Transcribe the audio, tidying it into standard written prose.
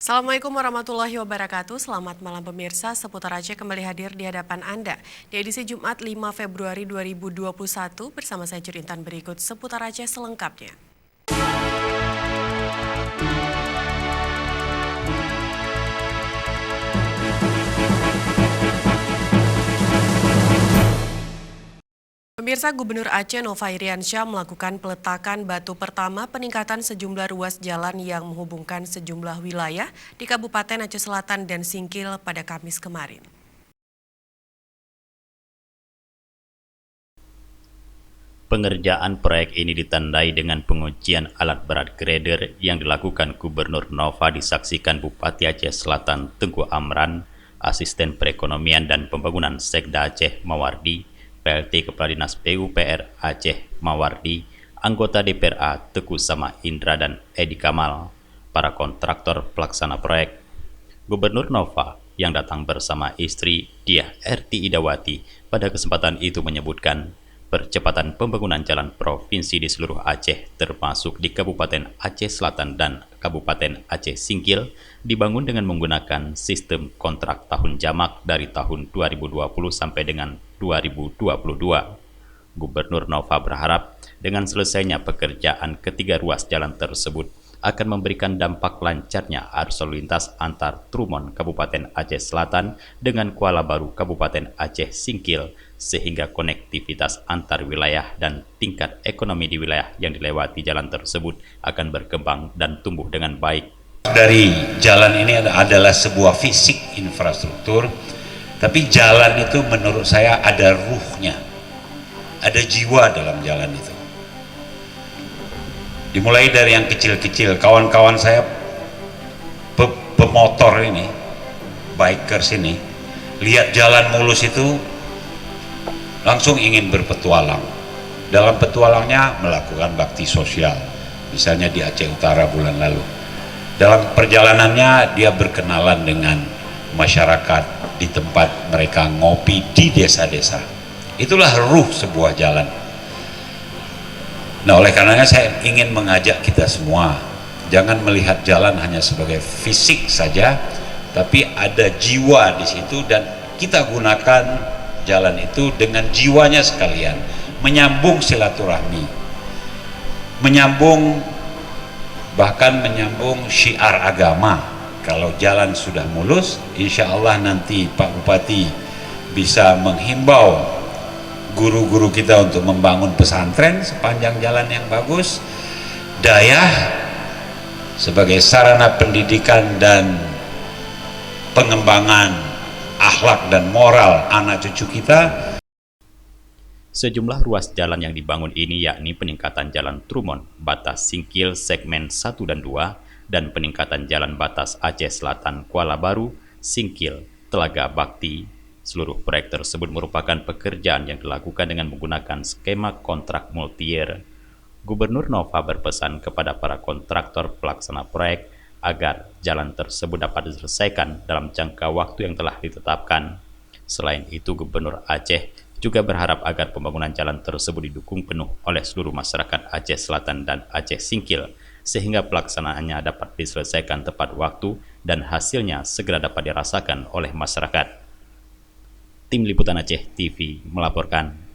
Assalamualaikum warahmatullahi wabarakatuh. Selamat malam pemirsa. Seputar Aceh kembali hadir di hadapan Anda di edisi Jumat 5 Februari 2021 bersama saya Jurintan. Berikut Seputar Aceh selengkapnya. Pemirsa, Gubernur Aceh Nova Iriansyah melakukan peletakan batu pertama peningkatan sejumlah ruas jalan yang menghubungkan sejumlah wilayah di Kabupaten Aceh Selatan dan Singkil pada Kamis kemarin. Pengerjaan proyek ini ditandai dengan pengujian alat berat grader yang dilakukan Gubernur Nova disaksikan Bupati Aceh Selatan Tengku Amran, Asisten Perekonomian dan Pembangunan Sekda Aceh Mawardi, PLT Kepala Dinas PUPR Aceh Mawardi, anggota DPRA Teguh Sama Indra dan Edi Kamal, para kontraktor pelaksana proyek. Gubernur Nova yang datang bersama istri Diah Erti Idawati pada kesempatan itu menyebutkan percepatan pembangunan jalan provinsi di seluruh Aceh termasuk di Kabupaten Aceh Selatan dan Kabupaten Aceh Singkil dibangun dengan menggunakan sistem kontrak tahun jamak dari tahun 2020 sampai dengan 2022. Gubernur Nova berharap dengan selesainya pekerjaan ketiga ruas jalan tersebut akan memberikan dampak lancarnya arus lalu lintas antar Trumon Kabupaten Aceh Selatan dengan Kuala Baru Kabupaten Aceh Singkil sehingga konektivitas antar wilayah dan tingkat ekonomi di wilayah yang dilewati jalan tersebut akan berkembang dan tumbuh dengan baik. Dari jalan ini adalah sebuah fisik infrastruktur, tapi jalan itu menurut saya ada ruhnya, ada jiwa dalam jalan itu. Dimulai dari yang kecil-kecil, kawan-kawan saya pemotor ini, bikers ini, lihat jalan mulus itu langsung ingin berpetualang. Dalam petualangnya melakukan bakti sosial, misalnya di Aceh Utara bulan lalu. Dalam perjalanannya dia berkenalan dengan masyarakat di tempat mereka ngopi di desa-desa. Itulah ruh sebuah jalan. Nah, oleh karenanya saya ingin mengajak kita semua, jangan melihat jalan hanya sebagai fisik saja, tapi ada jiwa di situ dan kita gunakan jalan itu dengan jiwanya sekalian, menyambung silaturahmi, bahkan menyambung syiar agama. Kalau jalan sudah mulus, insya Allah nanti Pak Bupati bisa menghimbau guru-guru kita untuk membangun pesantren sepanjang jalan yang bagus. Dayah sebagai sarana pendidikan dan pengembangan akhlak dan moral anak cucu kita. Sejumlah ruas jalan yang dibangun ini yakni peningkatan jalan Trumon, batas Singkil segmen 1 dan 2, dan peningkatan jalan batas Aceh Selatan Kuala Baru, Singkil, Telaga Bakti. Seluruh proyek tersebut merupakan pekerjaan yang dilakukan dengan menggunakan skema kontrak multi-year. Gubernur Nova berpesan kepada para kontraktor pelaksana proyek agar jalan tersebut dapat diselesaikan dalam jangka waktu yang telah ditetapkan. Selain itu, Gubernur Aceh juga berharap agar pembangunan jalan tersebut didukung penuh oleh seluruh masyarakat Aceh Selatan dan Aceh Singkil, sehingga pelaksanaannya dapat diselesaikan tepat waktu dan hasilnya segera dapat dirasakan oleh masyarakat. Tim Liputan Aceh TV melaporkan.